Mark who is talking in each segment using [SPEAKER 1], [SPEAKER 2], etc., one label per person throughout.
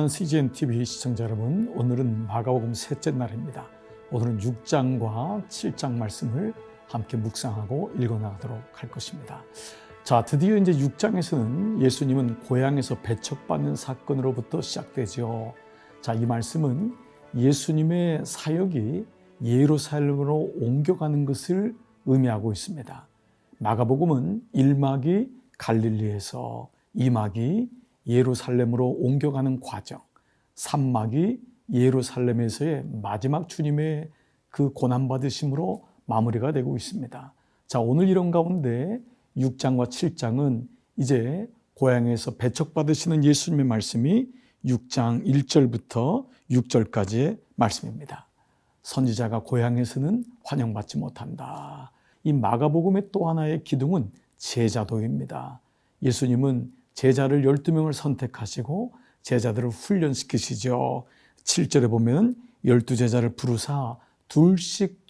[SPEAKER 1] 사랑하는 CGNTV 시청자 여러분, 오늘은 마가복음 셋째 날입니다. 오늘은 6장과 7장 말씀을 함께 묵상하고 읽어나가도록 할 것입니다. 자, 드디어 이제 6장에서는 예수님은 고향에서 배척받는 사건으로부터 시작되죠. 자, 이 말씀은 예수님의 사역이 예루살렘으로 옮겨가는 것을 의미하고 있습니다. 마가복음은 1막이 갈릴리에서, 2막이 예루살렘으로 옮겨가는 과정, 3막이 예루살렘에서의 마지막 주님의 그 고난받으심으로 마무리가 되고 있습니다. 자, 오늘 이런 가운데 6장과 7장은 이제 고향에서 배척받으시는 예수님의 말씀이 6장 1절부터 6절까지의 말씀입니다. 선지자가 고향에서는 환영받지 못한다. 이 마가복음의 또 하나의 기둥은 제자도입니다. 예수님은 제자를 12명을 선택하시고 제자들을 훈련시키시죠. 7절에 보면 12제자를 부르사 둘씩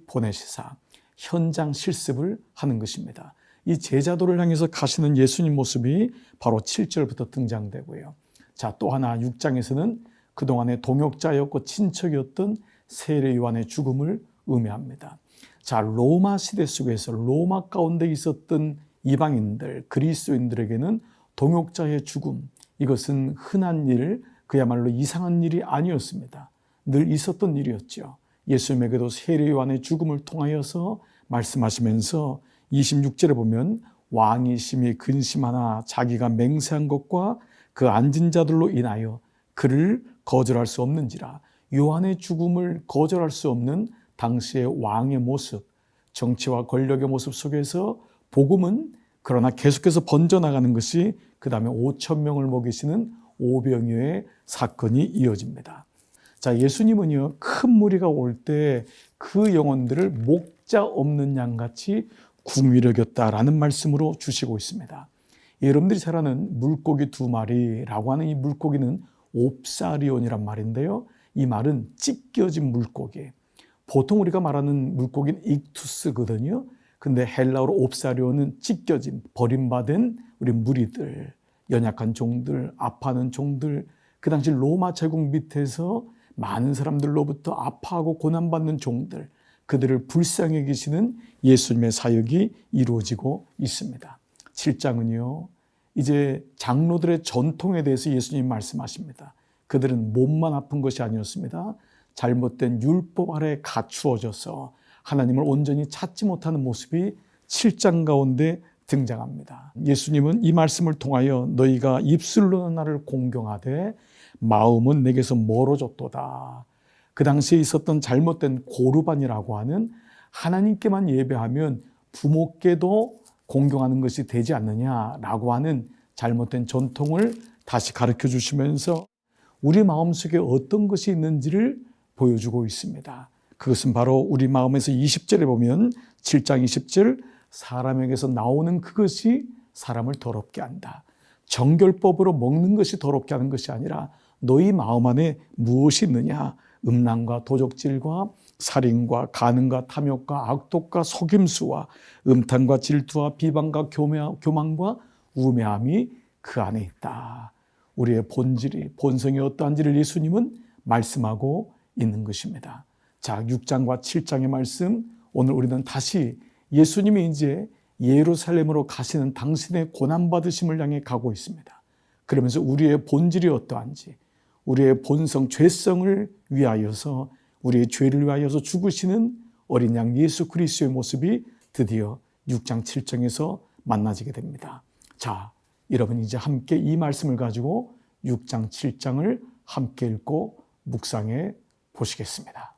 [SPEAKER 1] 보내시사 현장 실습을 하는 것입니다. 이 제자도를 향해서 가시는 예수님 모습이 바로 7절부터 등장되고요. 자, 또 하나 6장에서는 그동안의 동역자였고 친척이었던 세례 요한의 죽음을 의미합니다. 자, 로마 시대 속에서 로마 가운데 있었던 이방인들, 그리스도인들에게는 동역자의 죽음, 이것은 흔한 일, 그야말로 이상한 일이 아니었습니다. 늘 있었던 일이었죠. 예수님에게도 세례 요한의 죽음을 통하여서 말씀하시면서 26절에 보면 왕이 심히 근심하나 자기가 맹세한 것과 그 앉은 자들로 인하여 그를 거절할 수 없는지라. 요한의 죽음을 거절할 수 없는 당시의 왕의 모습, 정치와 권력의 모습 속에서 복음은 그러나 계속해서 번져나가는 것이 그 다음에 5,000명을 먹이시는 오병이어의 사건이 이어집니다. 자, 예수님은요, 큰 무리가 올 때 그 영혼들을 목자 없는 양같이 궁위를 겼다라는 말씀으로 주시고 있습니다. 여러분들이 잘 아는 물고기 2마리라고 하는 이 물고기는 옵사리온이란 말인데요. 이 말은 찢겨진 물고기. 보통 우리가 말하는 물고기는 익투스거든요. 근데 헬라어로 옵사리온은 찢겨진, 버림받은 우리 무리들, 연약한 종들, 아파하는 종들, 그 당시 로마 제국 밑에서 많은 사람들로부터 아파하고 고난받는 종들, 그들을 불쌍히 여기시는 예수님의 사역이 이루어지고 있습니다. 7장은요, 이제 장로들의 전통에 대해서 예수님이 말씀하십니다. 그들은 몸만 아픈 것이 아니었습니다. 잘못된 율법 아래 갖추어져서 하나님을 온전히 찾지 못하는 모습이 7장 가운데 등장합니다. 예수님은 이 말씀을 통하여 너희가 입술로는 나를 공경하되 마음은 내게서 멀어졌도다. 그 당시에 있었던 잘못된 고르반이라고 하는 하나님께만 예배하면 부모께도 공경하는 것이 되지 않느냐라고 하는 잘못된 전통을 다시 가르쳐 주시면서 우리 마음속에 어떤 것이 있는지를 보여주고 있습니다. 그것은 바로 우리 마음에서 20절에 보면 7장 20절 사람에게서 나오는 그것이 사람을 더럽게 한다. 정결법으로 먹는 것이 더럽게 하는 것이 아니라 너희 마음 안에 무엇이 있느냐. 음란과 도적질과 살인과 간음과 탐욕과 악독과 속임수와 음탕과 질투와 비방과 교만과 우매함이 그 안에 있다. 우리의 본질이 본성이 어떠한지를 예수님은 말씀하고 있는 것입니다. 자, 6장과 7장의 말씀, 오늘 우리는 다시 예수님이 이제 예루살렘으로 가시는 당신의 고난받으심을 향해 가고 있습니다. 그러면서 우리의 본질이 어떠한지, 우리의 본성, 죄성을 위하여서, 우리의 죄를 위하여서 죽으시는 어린 양 예수 그리스도의 모습이 드디어 6장 7장에서 만나지게 됩니다. 자, 여러분 이제 함께 이 말씀을 가지고 6장 7장을 함께 읽고 묵상해 보시겠습니다.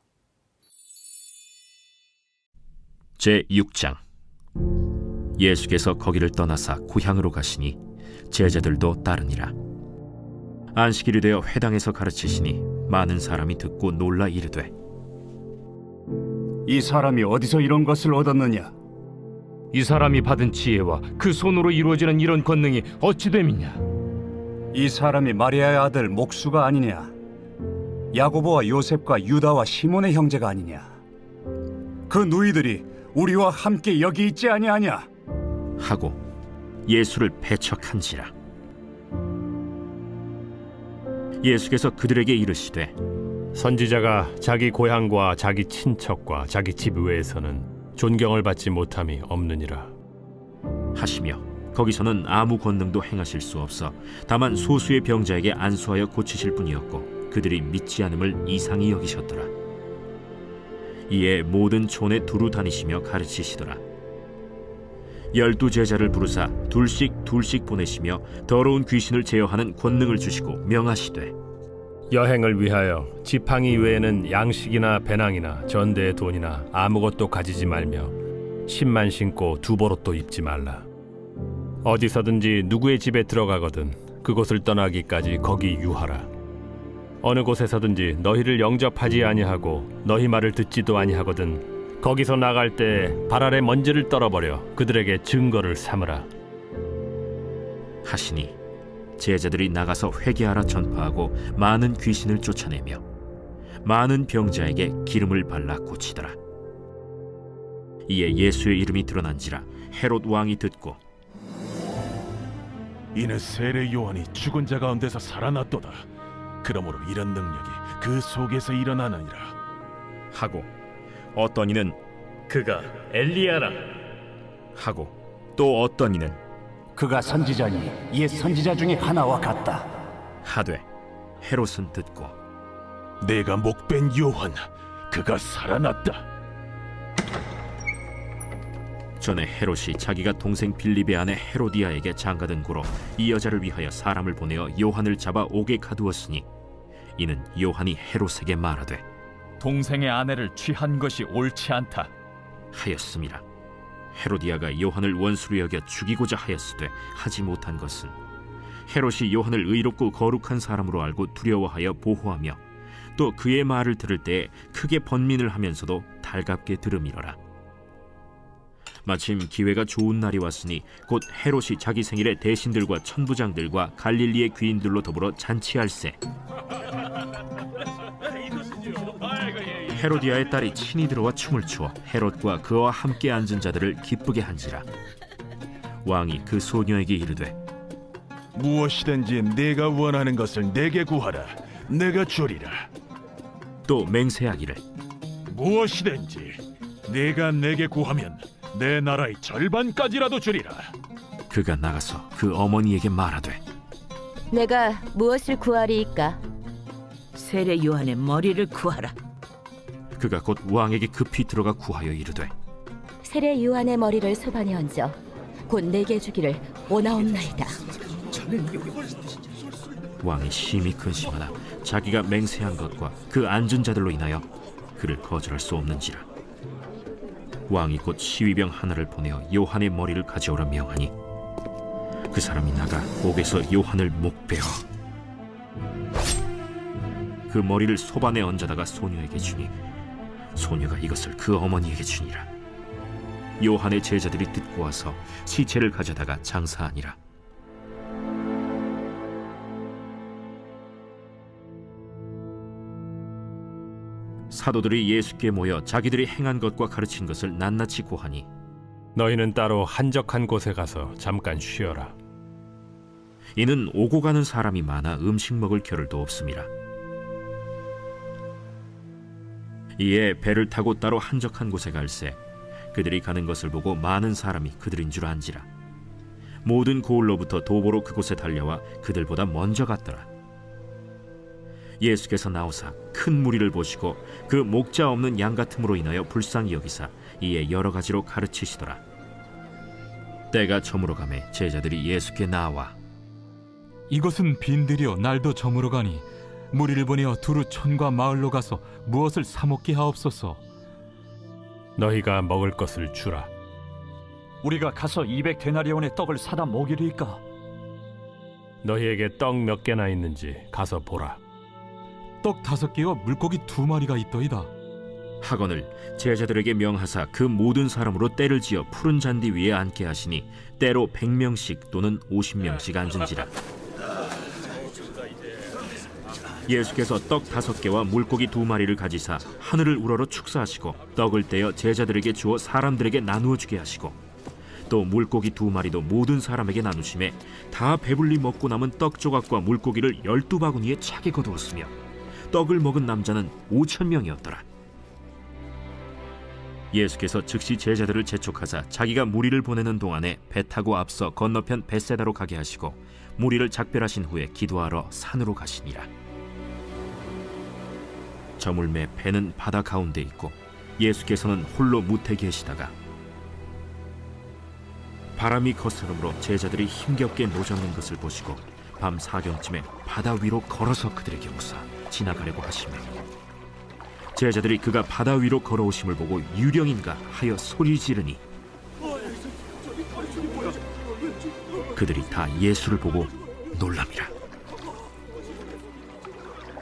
[SPEAKER 2] 제6장. 예수께서 거기를 떠나사 고향으로 가시니 제자들도 따르니라. 안식일이 되어 회당에서 가르치시니 많은 사람이 듣고 놀라 이르되
[SPEAKER 3] 이 사람이 어디서 이런 것을 얻었느냐?
[SPEAKER 4] 이 사람이 받은 지혜와 그 손으로 이루어지는 이런 권능이 어찌 됨이냐?
[SPEAKER 3] 이 사람이 마리아의 아들 목수가 아니냐? 야고보와 요셉과 유다와 시몬의 형제가 아니냐? 그 누이들이 우리와 함께 여기 있지 아니하냐?
[SPEAKER 2] 하고 예수를 배척한지라. 예수께서 그들에게 이르시되
[SPEAKER 5] 선지자가 자기 고향과 자기 친척과 자기 집 외에서는 존경을 받지 못함이 없느니라.
[SPEAKER 2] 하시며 거기서는 아무 권능도 행하실 수 없어 다만 소수의 병자에게 안수하여 고치실 뿐이었고 그들이 믿지 않음을 이상히 여기셨더라. 이에 모든 촌에 두루 다니시며 가르치시더라. 12 제자를 부르사 둘씩 보내시며 더러운 귀신을 제어하는 권능을 주시고 명하시되
[SPEAKER 5] 여행을 위하여 지팡이 외에는 양식이나 배낭이나 전대의 돈이나 아무것도 가지지 말며 신만 신고 두보롯도 입지 말라. 어디서든지 누구의 집에 들어가거든 그곳을 떠나기까지 거기 유하라. 어느 곳에서든지 너희를 영접하지 아니하고 너희 말을 듣지도 아니하거든 거기서 나갈 때 발 아래 먼지를 떨어버려 그들에게 증거를 삼으라.
[SPEAKER 2] 하시니 제자들이 나가서 회개하라 전파하고 많은 귀신을 쫓아내며 많은 병자에게 기름을 발라 고치더라. 이에 예수의 이름이 드러난지라 헤롯 왕이 듣고
[SPEAKER 6] 이는 세례 요한이 죽은 자 가운데서 살아났도다. 그러므로 이런 능력이 그 속에서 일어나느니라
[SPEAKER 2] 하고 어떤 이는
[SPEAKER 5] 그가 엘리야라
[SPEAKER 2] 하고 또 어떤 이는
[SPEAKER 3] 그가 선지자니 옛 선지자 중에 하나와 같다.
[SPEAKER 2] 하되 헤롯은 듣고
[SPEAKER 6] 내가 목벤 요한 그가 살아났다.
[SPEAKER 2] 전에 헤롯이 자기가 동생 빌립의 아내 헤로디아에게 장가든 고로 이 여자를 위하여 사람을 보내어 요한을 잡아 옥에 가두었으니 이는 요한이 헤롯에게 말하되
[SPEAKER 7] 동생의 아내를 취한 것이 옳지 않다
[SPEAKER 2] 하였음이라. 헤로디아가 요한을 원수로 여겨 죽이고자 하였으되 하지 못한 것은 헤롯이 요한을 의롭고 거룩한 사람으로 알고 두려워하여 보호하며 또 그의 말을 들을 때에 크게 번민을 하면서도 달갑게 들음이러라. 마침 기회가 좋은 날이 왔으니 곧 헤롯이 자기 생일에 대신들과 천부장들과 갈릴리의 귀인들로 더불어 잔치할세. 헤로디아의 딸이 친히 들어와 춤을 추어 헤롯과 그와 함께 앉은 자들을 기쁘게 한지라. 왕이 그 소녀에게 이르되
[SPEAKER 6] 무엇이든지 내가 원하는 것을 내게 구하라. 내가 주리라.
[SPEAKER 2] 또 맹세하기를
[SPEAKER 6] 무엇이든지 내가 내게 구하면 내 나라의 절반까지라도 주리라.
[SPEAKER 2] 그가 나가서 그 어머니에게 말하되
[SPEAKER 8] 내가 무엇을 구하리이까?
[SPEAKER 9] 세례 요한의 머리를 구하라.
[SPEAKER 2] 그가 곧 왕에게 급히 들어가 구하여 이르되
[SPEAKER 8] 세례 요한의 머리를 소반에 얹어 곧 내게 주기를 원하옵나이다.
[SPEAKER 2] 왕이 심히 근심하나 자기가 맹세한 것과 그 앉은 자들로 인하여 그를 거절할 수 없는지라. 왕이 곧 시위병 하나를 보내어 요한의 머리를 가져오라 명하니 그 사람이 나가 옥에서 요한을 목베어 그 머리를 소반에 얹어다가 소녀에게 주니 소녀가 이것을 그 어머니에게 주니라. 요한의 제자들이 듣고 와서 시체를 가져다가 장사하니라. 사도들이 예수께 모여 자기들이 행한 것과 가르친 것을 낱낱이 고하니
[SPEAKER 5] 너희는 따로 한적한 곳에 가서 잠깐 쉬어라.
[SPEAKER 2] 이는 오고 가는 사람이 많아 음식 먹을 겨를도 없음이라. 이에 배를 타고 따로 한적한 곳에 갈새 그들이 가는 것을 보고 많은 사람이 그들인 줄 안지라. 모든 고을로부터 도보로 그곳에 달려와 그들보다 먼저 갔더라. 예수께서 나오사 큰 무리를 보시고 그 목자 없는 양 같음으로 인하여 불쌍히 여기사 이에 여러 가지로 가르치시더라. 때가 저물어 가매 제자들이 예수께 나와
[SPEAKER 7] 이것은 빈들이여 날도 저물어 가니 무리를 보내어 두루 촌과 마을로 가서 무엇을 사 먹게 하옵소서.
[SPEAKER 5] 너희가 먹을 것을 주라.
[SPEAKER 7] 우리가 가서 200데나리온의 떡을 사다 먹이리이까?
[SPEAKER 5] 너희에게 떡 몇 개나 있는지 가서 보라.
[SPEAKER 7] 떡 5개와 물고기 2마리가 있더이다.
[SPEAKER 2] 하거늘 제자들에게 명하사 그 모든 사람으로 때를 지어 푸른 잔디 위에 앉게 하시니 때로 100명씩 또는 50명씩 앉은지라. 예수께서 떡 5개와 물고기 2마리를 가지사 하늘을 우러러 축사하시고 떡을 떼어 제자들에게 주어 사람들에게 나누어 주게 하시고 또 물고기 2마리도 모든 사람에게 나누심에 다 배불리 먹고 남은 떡 조각과 물고기를 12바구니에 차게 거두었으며 떡을 먹은 남자는 5,000명이었더라. 예수께서 즉시 제자들을 재촉하사 자기가 무리를 보내는 동안에 배 타고 앞서 건너편 벳세다로 가게 하시고 무리를 작별하신 후에 기도하러 산으로 가시니라. 저물매 배는 바다 가운데 있고 예수께서는 홀로 무태 계시다가 바람이 거스름으로 제자들이 힘겹게 노젓는 것을 보시고 밤 사경쯤에 바다 위로 걸어서 그들에게 오사 지나가려고 하시며 제자들이 그가 바다 위로 걸어오심을 보고 유령인가 하여 소리 지르니 그들이 다 예수를 보고 놀랍니다.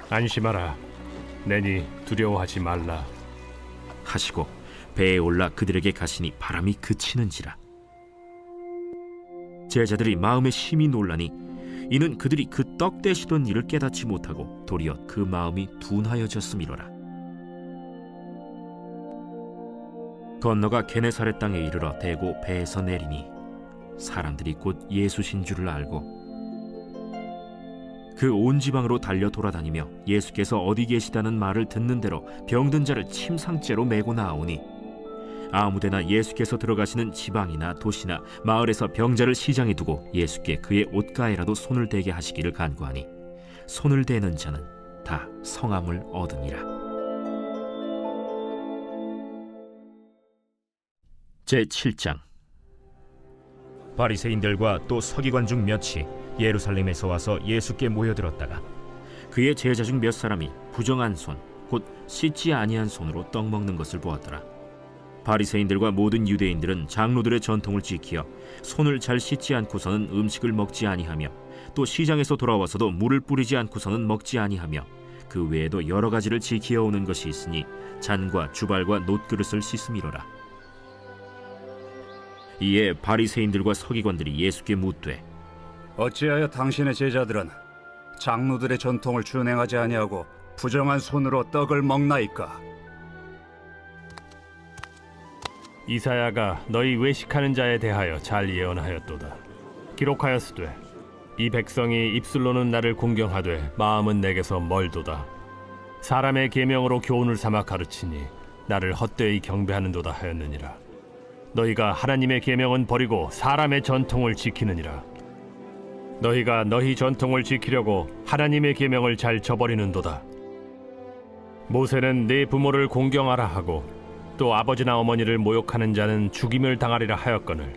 [SPEAKER 5] 안심하라. 내니 두려워하지 말라.
[SPEAKER 2] 하시고 배에 올라 그들에게 가시니 바람이 그치는지라. 제자들이 마음에 심히 놀라니 이는 그들이 그 떡 떼시던 일을 깨닫지 못하고 도리어 그 마음이 둔하여졌음이로라. 건너가 게네사렛 땅에 이르러 대고 배에서 내리니 사람들이 곧 예수신 줄을 알고 그 온 지방으로 달려 돌아다니며 예수께서 어디 계시다는 말을 듣는 대로 병든 자를 침상째로 메고 나오니 아무데나 예수께서 들어가시는 지방이나 도시나 마을에서 병자를 시장에 두고 예수께 그의 옷가에라도 손을 대게 하시기를 간구하니 손을 대는 자는 다 성함을 얻으니라. 제7장. 바리새인들과 또 서기관 중 몇이 예루살렘에서 와서 예수께 모여들었다가 그의 제자 중 몇 사람이 부정한 손, 곧 씻지 아니한 손으로 떡 먹는 것을 보았더라. 바리새인들과 모든 유대인들은 장로들의 전통을 지키어 손을 잘 씻지 않고서는 음식을 먹지 아니하며 또 시장에서 돌아와서도 물을 뿌리지 않고서는 먹지 아니하며 그 외에도 여러 가지를 지키어 오는 것이 있으니 잔과 주발과 놋그릇을 씻음이로라. 이에 바리새인들과 서기관들이 예수께 묻되
[SPEAKER 3] 어찌하여 당신의 제자들은 장로들의 전통을 준행하지 아니하고 부정한 손으로 떡을 먹나이까?
[SPEAKER 5] 이사야가 너희 외식하는 자에 대하여 잘 예언하였도다. 기록하였으되 이 백성이 입술로는 나를 공경하되 마음은 내게서 멀도다. 사람의 계명으로 교훈을 삼아 가르치니 나를 헛되이 경배하는도다 하였느니라. 너희가 하나님의 계명은 버리고 사람의 전통을 지키느니라. 너희가 너희 전통을 지키려고 하나님의 계명을 잘 저버리는도다. 모세는 네 부모를 공경하라 하고 또 아버지나 어머니를 모욕하는 자는 죽임을 당하리라 하였거늘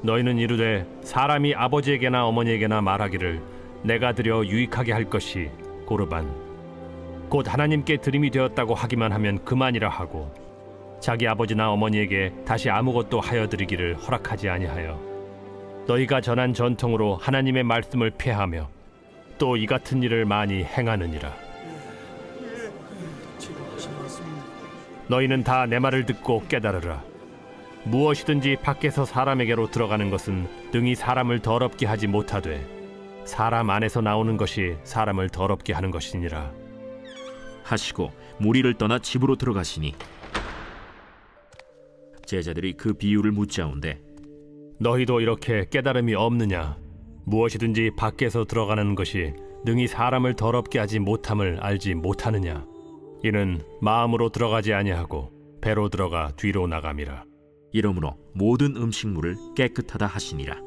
[SPEAKER 5] 너희는 이르되 사람이 아버지에게나 어머니에게나 말하기를 내가 드려 유익하게 할 것이 고르반 곧 하나님께 드림이 되었다고 하기만 하면 그만이라 하고 자기 아버지나 어머니에게 다시 아무것도 하여 드리기를 허락하지 아니하여 너희가 전한 전통으로 하나님의 말씀을 폐하며 또 이 같은 일을 많이 행하느니라. 너희는 다 내 말을 듣고 깨달으라. 무엇이든지 밖에서 사람에게로 들어가는 것은 능히 사람을 더럽게 하지 못하되 사람 안에서 나오는 것이 사람을 더럽게 하는 것이니라.
[SPEAKER 2] 하시고 무리를 떠나 집으로 들어가시니 제자들이 그 비유를 묻자온데
[SPEAKER 5] 너희도 이렇게 깨달음이 없느냐? 무엇이든지 밖에서 들어가는 것이 능히 사람을 더럽게 하지 못함을 알지 못하느냐? 이는 마음으로 들어가지 아니하고 배로 들어가 뒤로 나감이라.
[SPEAKER 2] 이러므로 모든 음식물을 깨끗하다 하시니라.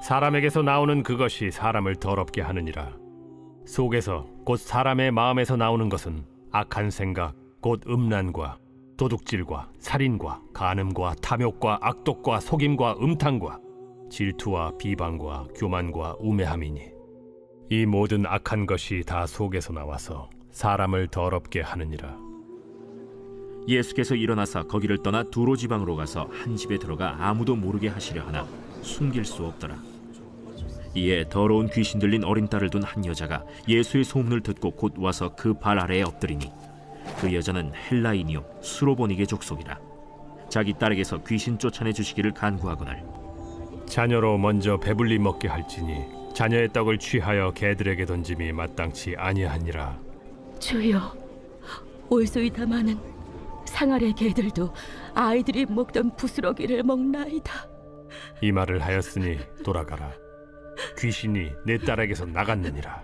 [SPEAKER 5] 사람에게서 나오는 그것이 사람을 더럽게 하느니라. 속에서 곧 사람의 마음에서 나오는 것은 악한 생각 곧 음란과 도둑질과 살인과 간음과 탐욕과 악독과 속임과 음탕과 질투와 비방과 교만과 우매함이니 이 모든 악한 것이 다 속에서 나와서 사람을 더럽게 하느니라.
[SPEAKER 2] 예수께서 일어나사 거기를 떠나 두로 지방으로 가서 한 집에 들어가 아무도 모르게 하시려 하나 숨길 수 없더라. 이에 더러운 귀신 들린 어린 딸을 둔 한 여자가 예수의 소문을 듣고 곧 와서 그 발 아래에 엎드리니 그 여자는 헬라인이요 수로보니게 족속이라. 자기 딸에게서 귀신 쫓아내 주시기를 간구하거늘
[SPEAKER 5] 자녀로 먼저 배불리 먹게 할지니 자녀의 떡을 취하여 개들에게 던짐이 마땅치 아니하니라.
[SPEAKER 8] 주여, 올소이다 마는 상아래 개들도 아이들이 먹던 부스러기를 먹나이다.
[SPEAKER 5] 이 말을 하였으니 돌아가라. 귀신이 내 딸에게서 나갔느니라.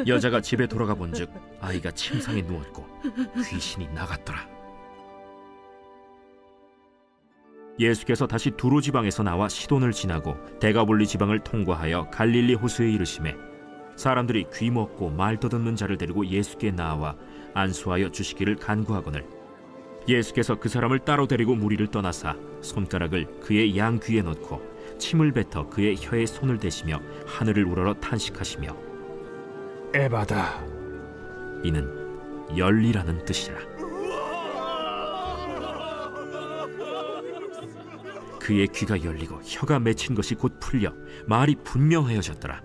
[SPEAKER 2] 여자가 집에 돌아가 본즉 아이가 침상에 누웠고 귀신이 나갔더라. 예수께서 다시 두로 지방에서 나와 시돈을 지나고 데가볼리 지방을 통과하여 갈릴리 호수에 이르시매 사람들이 귀 먹고 말 더듬는 자를 데리고 예수께 나와 안수하여 주시기를 간구하거늘 예수께서 그 사람을 따로 데리고 무리를 떠나사 손가락을 그의 양 귀에 넣고 침을 뱉어 그의 혀에 손을 대시며 하늘을 우러러 탄식하시며
[SPEAKER 5] 에바다.
[SPEAKER 2] 이는 열리라는 뜻이라. 그의 귀가 열리고 혀가 맺힌 것이 곧 풀려 말이 분명하여졌더라.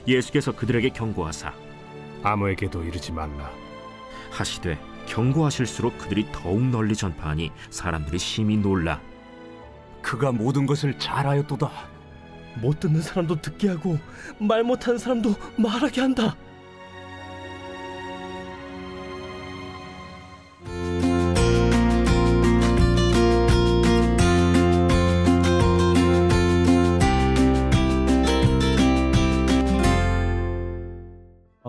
[SPEAKER 2] 예수께서 그들에게 경고하사
[SPEAKER 5] 아무에게도 이르지 말라.
[SPEAKER 2] 하시되 경고하실수록 그들이 더욱 널리 전파하니 사람들이 심히 놀라
[SPEAKER 3] 그가 모든 것을 잘하였도다.
[SPEAKER 10] 못 듣는 사람도 듣게 하고 말 못하는 사람도 말하게 한다.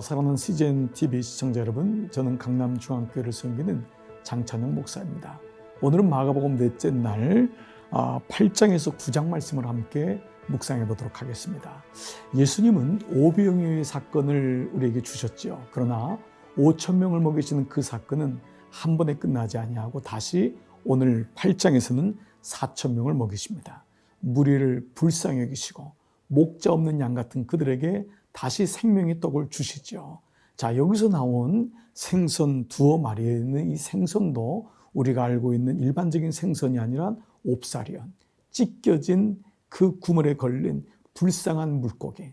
[SPEAKER 1] 사랑하는 CGN TV 시청자 여러분, 저는 강남중앙교회를 섬기는 장찬영 목사입니다. 오늘은 마가복음 넷째 날 8장에서 9장 말씀을 함께 묵상해 보도록 하겠습니다. 예수님은 오병이어의 사건을 우리에게 주셨죠. 그러나 5천 명을 먹이시는 그 사건은 한 번에 끝나지 아니하고 다시 오늘 8장에서는 4천 명을 먹이십니다. 무리를 불쌍히 여기시고 목자 없는 양 같은 그들에게 다시 생명의 떡을 주시죠. 자, 여기서 나온 생선 두어 마리에 있는 이 생선도 우리가 알고 있는 일반적인 생선이 아니라 옵사리온, 찢겨진 그 구멍에 걸린 불쌍한 물고기,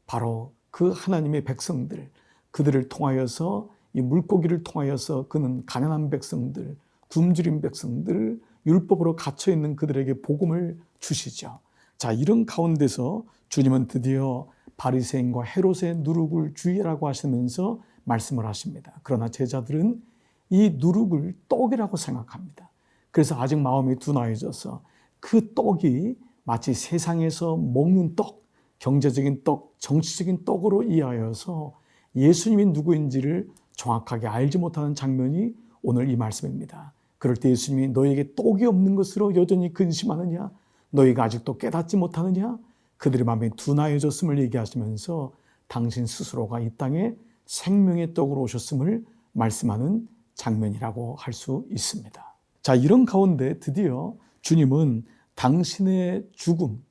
[SPEAKER 1] 바로 그 하나님의 백성들, 그들을 통하여서 이 물고기를 통하여서 그는 가난한 백성들, 굶주린 백성들, 율법으로 갇혀있는 그들에게 복음을 주시죠. 자, 이런 가운데서 주님은 드디어 바리새인과 헤롯의 누룩을 주의라고 하시면서 말씀을 하십니다. 그러나 제자들은 이 누룩을 떡이라고 생각합니다. 그래서 아직 마음이 둔하여져서 그 떡이 마치 세상에서 먹는 떡, 경제적인 떡, 정치적인 떡으로 이해하여서 예수님이 누구인지를 정확하게 알지 못하는 장면이 오늘 이 말씀입니다. 그럴 때 예수님이 너에게 떡이 없는 것으로 여전히 근심하느냐? 너희가 아직도 깨닫지 못하느냐? 그들의 마음이 둔하여졌음을 얘기하시면서 당신 스스로가 이 땅에 생명의 떡으로 오셨음을 말씀하는 장면이라고 할 수 있습니다. 자, 이런 가운데 드디어 주님은 당신의 죽음,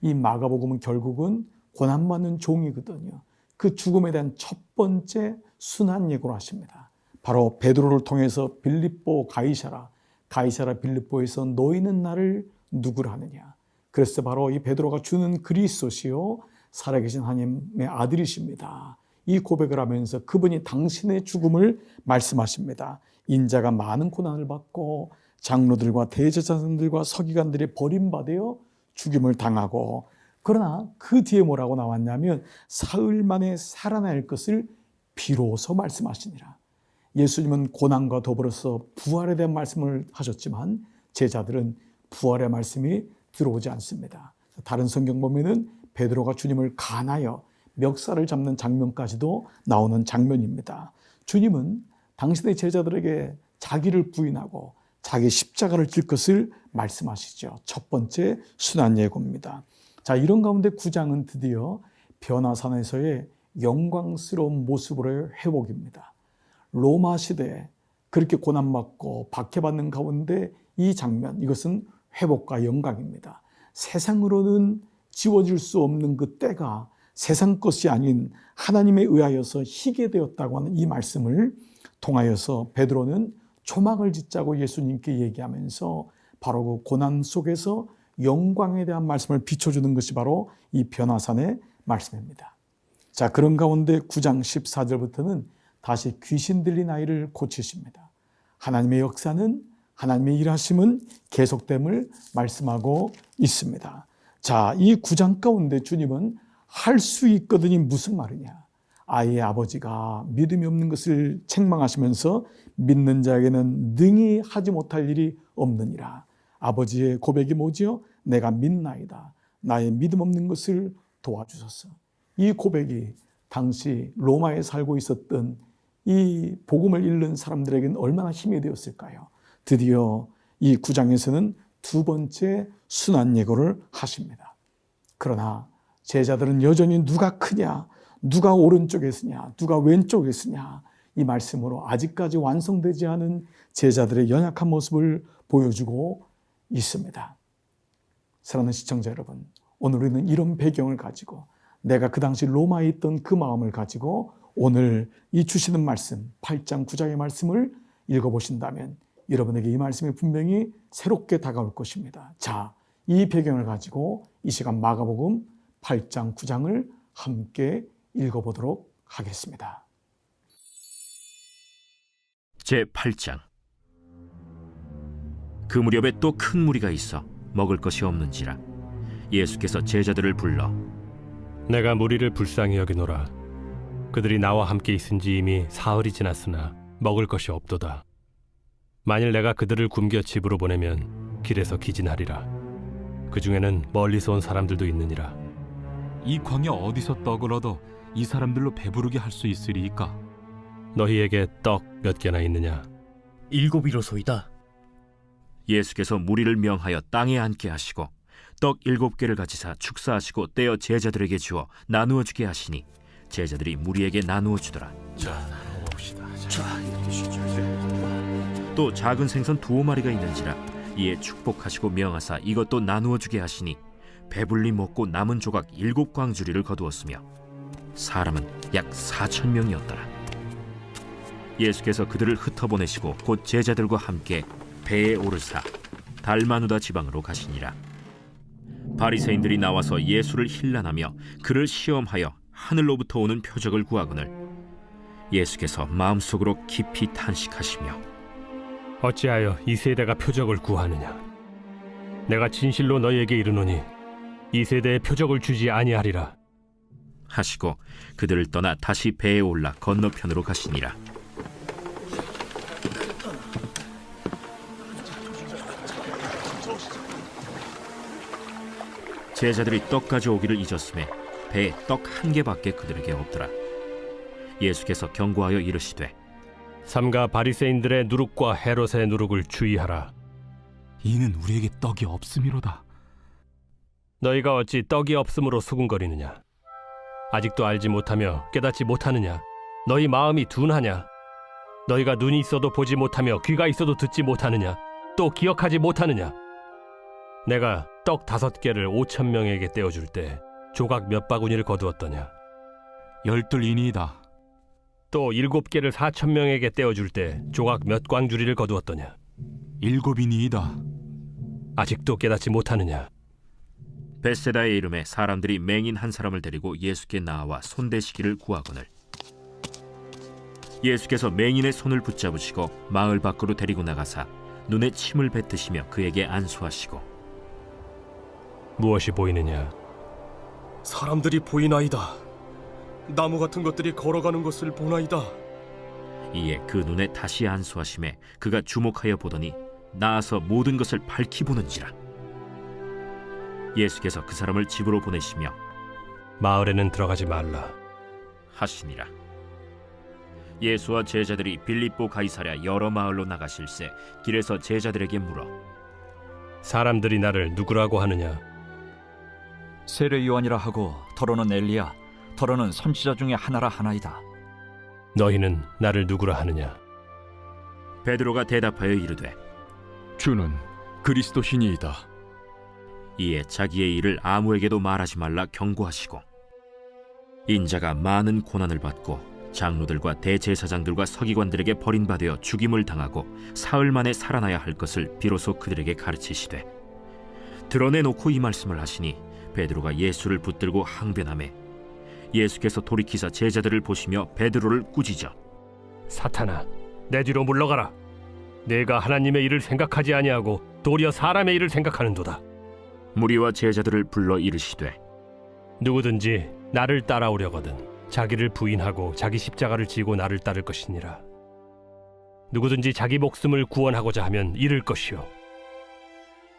[SPEAKER 1] 이 마가복음은 결국은 고난받는 종이거든요. 그 죽음에 대한 첫 번째 순한 예고를 하십니다. 바로 베드로를 통해서 빌립보 가이사라 빌립보에서 너희는 나를 누구라 하느냐. 그래서 바로 이 베드로가 주는 그리스도시요 살아계신 하나님의 아들이십니다. 이 고백을 하면서 그분이 당신의 죽음을 말씀하십니다. 인자가 많은 고난을 받고 장로들과 대제사장들과 서기관들이 버림받아 죽임을 당하고, 그러나 그 뒤에 뭐라고 나왔냐면 사흘 만에 살아날 것을 비로소 말씀하시니라. 예수님은 고난과 더불어서 부활에 대한 말씀을 하셨지만 제자들은 부활의 말씀이 들어오지 않습니다. 다른 성경 보면은 베드로가 주님을 간하여 멱살을 잡는 장면까지도 나오는 장면입니다. 주님은 당신의 제자들에게 자기를 부인하고 자기 십자가를 질 것을 말씀하시죠. 첫 번째 순한 예고입니다. 자, 이런 가운데 9장은 드디어 변화산에서의 영광스러운 모습으로의 회복입니다. 로마 시대에 그렇게 고난받고 박해받는 가운데 이 장면, 이것은 회복과 영광입니다. 세상으로는 지워질 수 없는 그 때가 세상 것이 아닌 하나님에 의하여서 희게 되었다고 하는 이 말씀을 통하여서 베드로는 초막을 짓자고 예수님께 얘기하면서 바로 그 고난 속에서 영광에 대한 말씀을 비춰주는 것이 바로 이 변화산의 말씀입니다. 자, 그런 가운데 9장 14절부터는 다시 귀신 들린 아이를 고치십니다. 하나님의 역사는, 하나님의 일하심은 계속됨을 말씀하고 있습니다. 자, 이 9장 가운데 주님은 할 수 있거든이 무슨 말이냐? 아이의 아버지가 믿음이 없는 것을 책망하시면서 믿는 자에게는 능히 하지 못할 일이 없느니라. 아버지의 고백이 뭐지요? 내가 믿나이다. 나의 믿음 없는 것을 도와주소서. 이 고백이 당시 로마에 살고 있었던 이 복음을 읽는 사람들에게는 얼마나 힘이 되었을까요? 드디어 이 9장에서는 두 번째 순환 예고를 하십니다. 그러나 제자들은 여전히 누가 크냐, 누가 오른쪽에 서냐, 누가 왼쪽에 서냐, 이 말씀으로 아직까지 완성되지 않은 제자들의 연약한 모습을 보여주고 있습니다. 사랑하는 시청자 여러분, 오늘 우리는 이런 배경을 가지고 내가 그 당시 로마에 있던 그 마음을 가지고 오늘 이 주시는 말씀 8장 9장의 말씀을 읽어보신다면 여러분에게 이 말씀이 분명히 새롭게 다가올 것입니다. 자, 이 배경을 가지고 이 시간 마가복음 8장 9장을 함께 읽어보도록 하겠습니다.
[SPEAKER 2] 제8장. 그 무렵에 또 큰 무리가 있어 먹을 것이 없는지라 예수께서 제자들을 불러
[SPEAKER 5] 내가 무리를 불쌍히 여기노라. 그들이 나와 함께 있은지 이미 사흘이 지났으나 먹을 것이 없도다. 만일 내가 그들을 굶겨 집으로 보내면 길에서 기진하리라. 그 중에는 멀리서 온 사람들도 있느니라.
[SPEAKER 7] 이 광야 어디서 떡을 얻어 이 사람들로 배부르게 할 수 있으리이까?
[SPEAKER 5] 너희에게 떡 몇 개나 있느냐?
[SPEAKER 10] 7이로소이다.
[SPEAKER 2] 예수께서 무리를 명하여 땅에 앉게 하시고 떡 7개를 가지사 축사하시고 떼어 제자들에게 주어 나누어 주게 하시니 제자들이 무리에게 나누어 주더라. 또 작은 생선 2마리가 있는지라 이에 축복하시고 명하사 이것도 나누어 주게 하시니 배불리 먹고 남은 조각 7광주리를 거두었으며 사람은 약 4,000명이었더라. 예수께서 그들을 흩어보내시고 곧 제자들과 함께 배에 오르사 달마누다 지방으로 가시니라. 바리새인들이 나와서 예수를 힐난하며 그를 시험하여 하늘로부터 오는 표적을 구하거늘 예수께서 마음속으로 깊이 탄식하시며
[SPEAKER 5] 어찌하여 이 세대가 표적을 구하느냐? 내가 진실로 너희에게 이르노니 이 세대에 표적을 주지 아니하리라.
[SPEAKER 2] 하시고 그들을 떠나 다시 배에 올라 건너편으로 가시니라. 제자들이 떡 가져오기를 잊었음에 배에 떡 1개밖에 그들에게 없더라. 예수께서 경고하여 이르시되
[SPEAKER 5] 삼가 바리새인들의 누룩과 헤롯의 누룩을 주의하라.
[SPEAKER 7] 이는 우리에게 떡이 없음이로다.
[SPEAKER 5] 너희가 어찌 떡이 없음으로 수군거리느냐? 아직도 알지 못하며 깨닫지 못하느냐? 너희 마음이 둔하냐? 너희가 눈이 있어도 보지 못하며 귀가 있어도 듣지 못하느냐? 또 기억하지 못하느냐? 내가 떡 5개를 5,000명에게 떼어줄 때 조각 몇 바구니를 거두었더냐?
[SPEAKER 7] 12이니이다.
[SPEAKER 5] 또 7개를 4,000명에게 떼어줄 때 조각 몇 광주리를 거두었더냐?
[SPEAKER 7] 7이니이다.
[SPEAKER 5] 아직도 깨닫지 못하느냐?
[SPEAKER 2] 벳세다의 이름에 사람들이 맹인 한 사람을 데리고 예수께 나와 손대시기를 구하거늘 예수께서 맹인의 손을 붙잡으시고 마을 밖으로 데리고 나가사 눈에 침을 뱉으시며 그에게 안수하시고
[SPEAKER 5] 무엇이 보이느냐?
[SPEAKER 10] 사람들이 보이나이다. 나무 같은 것들이 걸어가는 것을 보나이다.
[SPEAKER 2] 이에 그 눈에 다시 안수하심에 그가 주목하여 보더니 나아서 모든 것을 밝히 보는지라. 예수께서 그 사람을 집으로 보내시며
[SPEAKER 5] 마을에는 들어가지 말라
[SPEAKER 2] 하시니라. 예수와 제자들이 빌립보 가이사랴 여러 마을로 나가실새 길에서 제자들에게 물어
[SPEAKER 5] 사람들이 나를 누구라고 하느냐?
[SPEAKER 11] 세례 요한이라 하고 더러는 엘리야, 더러는 선지자 중에 하나라 하나이다.
[SPEAKER 5] 너희는 나를 누구라 하느냐?
[SPEAKER 2] 베드로가 대답하여 이르되
[SPEAKER 6] 주는 그리스도시니이다.
[SPEAKER 2] 이에 자기의 일을 아무에게도 말하지 말라 경고하시고 인자가 많은 고난을 받고 장로들과 대제사장들과 서기관들에게 버림받아 죽임을 당하고 사흘 만에 살아나야 할 것을 비로소 그들에게 가르치시되 드러내놓고 이 말씀을 하시니 베드로가 예수를 붙들고 항변하매 예수께서 돌이키사 제자들을 보시며 베드로를 꾸짖어
[SPEAKER 5] 사탄아, 내 뒤로 물러가라. 내가 하나님의 일을 생각하지 아니하고 도리어 사람의 일을 생각하는도다.
[SPEAKER 2] 무리와 제자들을 불러 이르시되
[SPEAKER 5] 누구든지 나를 따라오려거든 자기를 부인하고 자기 십자가를 지고 나를 따를 것이니라. 누구든지 자기 목숨을 구원하고자 하면 잃을 것이요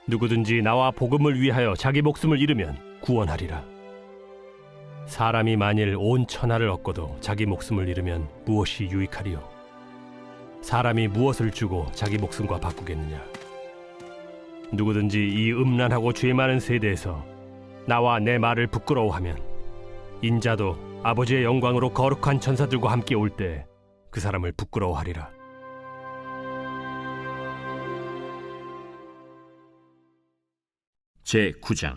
[SPEAKER 5] 누구든지 나와 복음을 위하여 자기 목숨을 잃으면 구원하리라. 사람이 만일 온 천하를 얻고도 자기 목숨을 잃으면 무엇이 유익하리요? 사람이 무엇을 주고 자기 목숨과 바꾸겠느냐? 누구든지 이 음란하고 죄 많은 세대에서 나와 내 말을 부끄러워하면 인자도 아버지의 영광으로 거룩한 천사들과 함께 올 때 그 사람을 부끄러워하리라.
[SPEAKER 2] 제9장.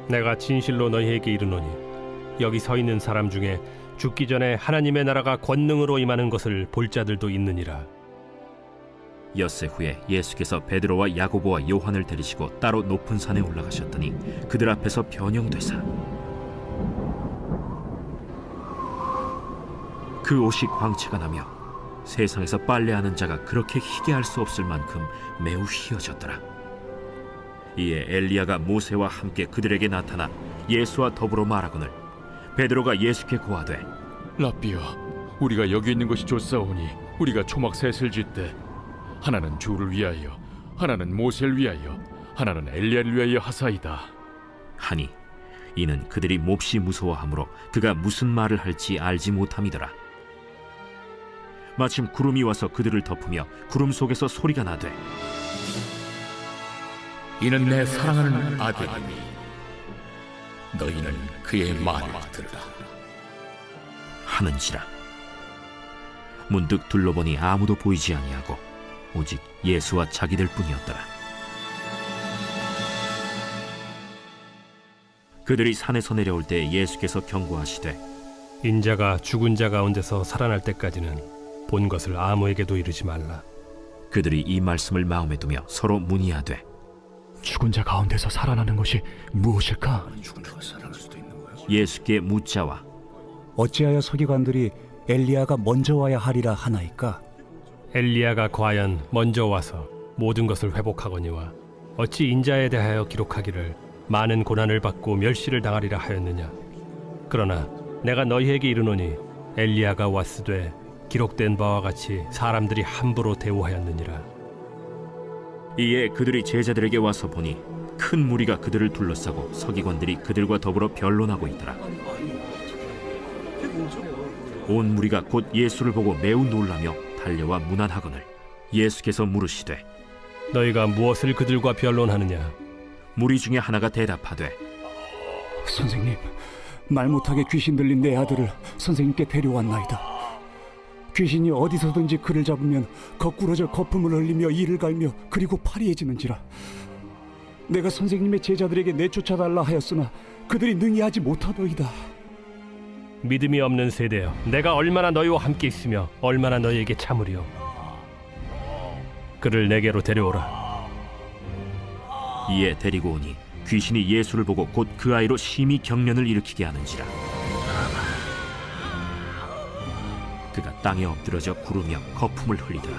[SPEAKER 5] 내가 진실로 너희에게 이르노니 여기 서 있는 사람 중에 죽기 전에 하나님의 나라가 권능으로 임하는 것을 볼 자들도 있느니라.
[SPEAKER 2] 엿새 후에 예수께서 베드로와 야고보와 요한을 데리시고 따로 높은 산에 올라가셨더니 그들 앞에서 변형되사 그 옷이 광채가 나며 세상에서 빨래하는 자가 그렇게 희게 할 수 없을 만큼 매우 희어졌더라. 이에 엘리야가 모세와 함께 그들에게 나타나 예수와 더불어 말하거늘 베드로가 예수께 고하되
[SPEAKER 12] 라삐여, 우리가 여기 있는 것이 좋사오니 우리가 초막 셋을 짓되 하나는 주를 위하여, 하나는 모세를 위하여, 하나는 엘리야를 위하여 하사이다
[SPEAKER 2] 하니 이는 그들이 몹시 무서워하므로 그가 무슨 말을 할지 알지 못함이더라. 마침 구름이 와서 그들을 덮으며 구름 속에서 소리가 나되
[SPEAKER 12] 이는 내 사랑하는 아들이니 너희는 그의 말을 들으라
[SPEAKER 2] 하는지라. 문득 둘러보니 아무도 보이지 아니하고 오직 예수와 자기들 뿐이었더라. 그들이 산에서 내려올 때 예수께서 경고하시되
[SPEAKER 5] 인자가 죽은 자 가운데서 살아날 때까지는 본 것을 아무에게도 이르지 말라.
[SPEAKER 2] 그들이 이 말씀을 마음에 두며 서로 문의하되
[SPEAKER 10] 죽은 자 가운데서 살아나는 것이 무엇일까?
[SPEAKER 2] 예수께 묻자와
[SPEAKER 3] 어찌하여 서기관들이 엘리야가 먼저 와야 하리라 하나이까?
[SPEAKER 5] 엘리야가 과연 먼저 와서 모든 것을 회복하거니와 어찌 인자에 대하여 기록하기를 많은 고난을 받고 멸시를 당하리라 하였느냐? 그러나 내가 너희에게 이르노니 엘리야가 왔으되 기록된 바와 같이 사람들이 함부로 대우하였느니라.
[SPEAKER 2] 이에 그들이 제자들에게 와서 보니 큰 무리가 그들을 둘러싸고 서기관들이 그들과 더불어 변론하고 있더라. 온 무리가 곧 예수를 보고 매우 놀라며 달려와 문안하거늘 예수께서 물으시되
[SPEAKER 5] 너희가 무엇을 그들과 변론하느냐?
[SPEAKER 2] 무리 중에 하나가 대답하되
[SPEAKER 3] 선생님, 말 못하게 귀신 들린 내 아들을 선생님께 데려왔나이다. 귀신이 어디서든지 그를 잡으면 거꾸러져 거품을 흘리며 이를 갈며 그리고 파리해지는지라. 내가 선생님의 제자들에게 내쫓아달라 하였으나 그들이 능히 하지 못하더이다.
[SPEAKER 5] 믿음이 없는 세대여, 내가 얼마나 너희와 함께 있으며 얼마나 너희에게 참으리요. 그를 내게로 데려오라.
[SPEAKER 2] 이에 데리고 오니 귀신이 예수를 보고 곧 그 아이로 심히 경련을 일으키게 하는지라. 그가 땅에 엎드러져 구르며 거품을 흘리더라.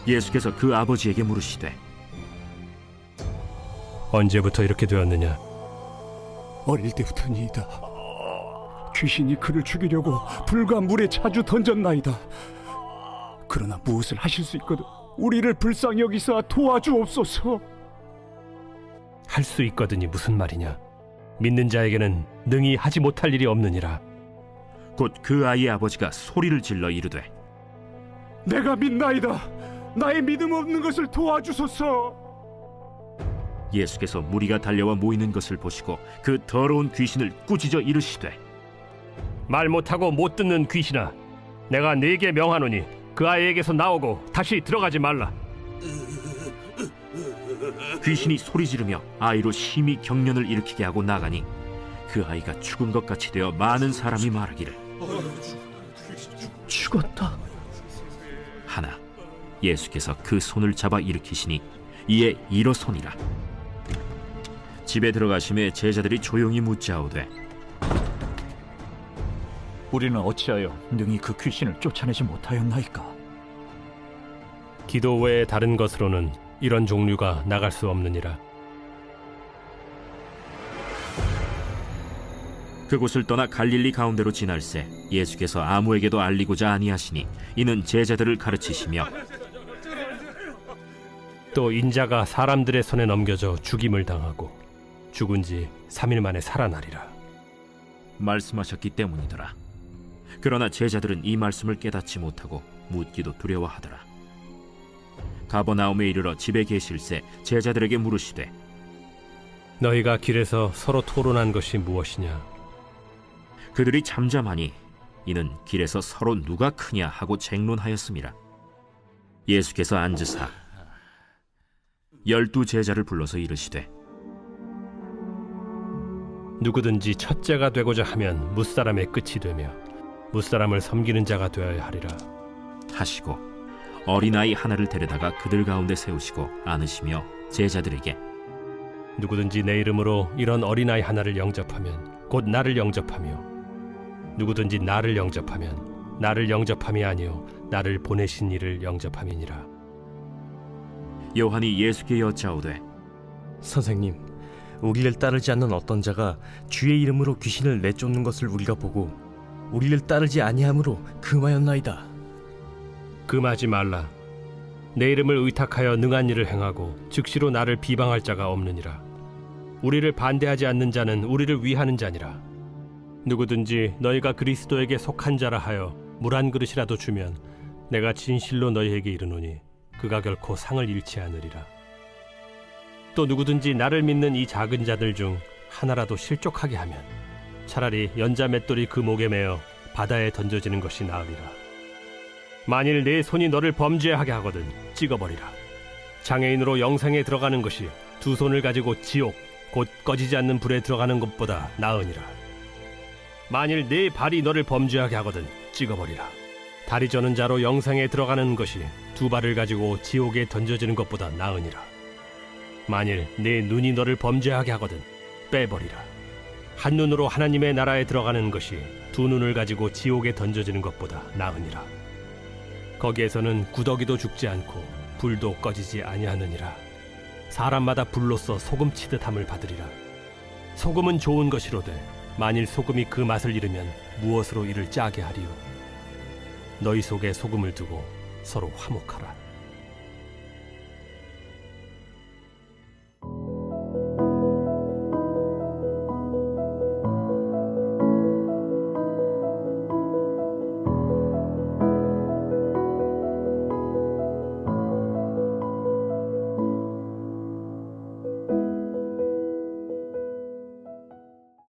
[SPEAKER 2] 예수께서 그 아버지에게 물으시되
[SPEAKER 5] 언제부터 이렇게 되었느냐?
[SPEAKER 3] 어릴 때부터니이다. 귀신이 그를 죽이려고 불과 물에 자주 던졌나이다. 그러나 무엇을 하실 수 있거든 우리를 불쌍히 여기사 도와주옵소서.
[SPEAKER 5] 할 수 있거든이 무슨 말이냐? 믿는 자에게는 능히 하지 못할 일이 없느니라.
[SPEAKER 2] 곧 그 아이의 아버지가 소리를 질러 이르되
[SPEAKER 3] 내가 믿나이다. 나의 믿음 없는 것을 도와주소서.
[SPEAKER 2] 예수께서 무리가 달려와 모이는 것을 보시고 그 더러운 귀신을 꾸짖어 이르시되
[SPEAKER 5] 말 못하고 못 듣는 귀신아, 내가 네게 명하노니 그 아이에게서 나오고 다시 들어가지 말라.
[SPEAKER 2] 귀신이 소리 지르며 아이로 심히 경련을 일으키게 하고 나가니 그 아이가 죽은 것 같이 되어 많은 사람이 말하기를
[SPEAKER 10] 죽었다
[SPEAKER 2] 하나 예수께서 그 손을 잡아 일으키시니 이에 일어서니라. 집에 들어가심에 제자들이 조용히 묻자오되
[SPEAKER 11] 우리는 어찌하여 능히 그 귀신을 쫓아내지 못하였나이까?
[SPEAKER 5] 기도 외에 다른 것으로는 이런 종류가 나갈 수 없느니라.
[SPEAKER 2] 그곳을 떠나 갈릴리 가운데로 지날새 예수께서 아무에게도 알리고자 아니하시니 이는 제자들을 가르치시며
[SPEAKER 5] 또 인자가 사람들의 손에 넘겨져 죽임을 당하고 죽은 지 3일 만에 살아나리라.
[SPEAKER 2] 말씀하셨기 때문이더라. 그러나 제자들은 이 말씀을 깨닫지 못하고 묻기도 두려워하더라. 가버나움에 이르러 집에 계실새 제자들에게 물으시되
[SPEAKER 5] 너희가 길에서 서로 토론한 것이 무엇이냐?
[SPEAKER 2] 그들이 잠잠하니 이는 길에서 서로 누가 크냐 하고 쟁론하였음이라. 예수께서 앉으사 12 제자를 불러서 이르시되
[SPEAKER 5] 누구든지 첫째가 되고자 하면 무사람의 끝이 되며 무사람을 섬기는 자가 되어야 하리라
[SPEAKER 2] 하시고 어린아이 하나를 데려다가 그들 가운데 세우시고 안으시며 제자들에게
[SPEAKER 5] 누구든지 내 이름으로 이런 어린아이 하나를 영접하면 곧 나를 영접하며 누구든지 나를 영접하면 나를 영접함이 아니요 나를 보내신 이를 영접함이니라.
[SPEAKER 2] 요한이 예수께 여짜오되
[SPEAKER 10] 선생님, 우리를 따르지 않는 어떤 자가 주의 이름으로 귀신을 내쫓는 것을 우리가 보고 우리를 따르지 아니함으로 금하였나이다.
[SPEAKER 5] 금하지 말라. 내 이름을 의탁하여 능한 일을 행하고 즉시로 나를 비방할 자가 없느니라. 우리를 반대하지 않는 자는 우리를 위하는 자니라. 누구든지 너희가 그리스도에게 속한 자라 하여 물 한 그릇이라도 주면 내가 진실로 너희에게 이르노니 그가 결코 상을 잃지 않으리라. 또 누구든지 나를 믿는 이 작은 자들 중 하나라도 실족하게 하면 차라리 연자 맷돌이 그 목에 매어 바다에 던져지는 것이 나으리라. 만일 내 손이 너를 범죄하게 하거든 찍어버리라. 장애인으로 영생에 들어가는 것이 두 손을 가지고 지옥 곧 꺼지지 않는 불에 들어가는 것보다 나으니라. 만일 네 발이 너를 범죄하게 하거든 찍어버리라. 다리 저는 자로 영생에 들어가는 것이 두 발을 가지고 지옥에 던져지는 것보다 나으니라. 만일 네 눈이 너를 범죄하게 하거든 빼버리라. 한 눈으로 하나님의 나라에 들어가는 것이 두 눈을 가지고 지옥에 던져지는 것보다 나으니라. 거기에서는 구더기도 죽지 않고 불도 꺼지지 아니하느니라. 사람마다 불로써 소금 치듯함을 받으리라. 소금은 좋은 것이로되 만일 소금이 그 맛을 잃으면 무엇으로 이를 짜게 하리요. 너희 속에 소금을 두고 서로 화목하라.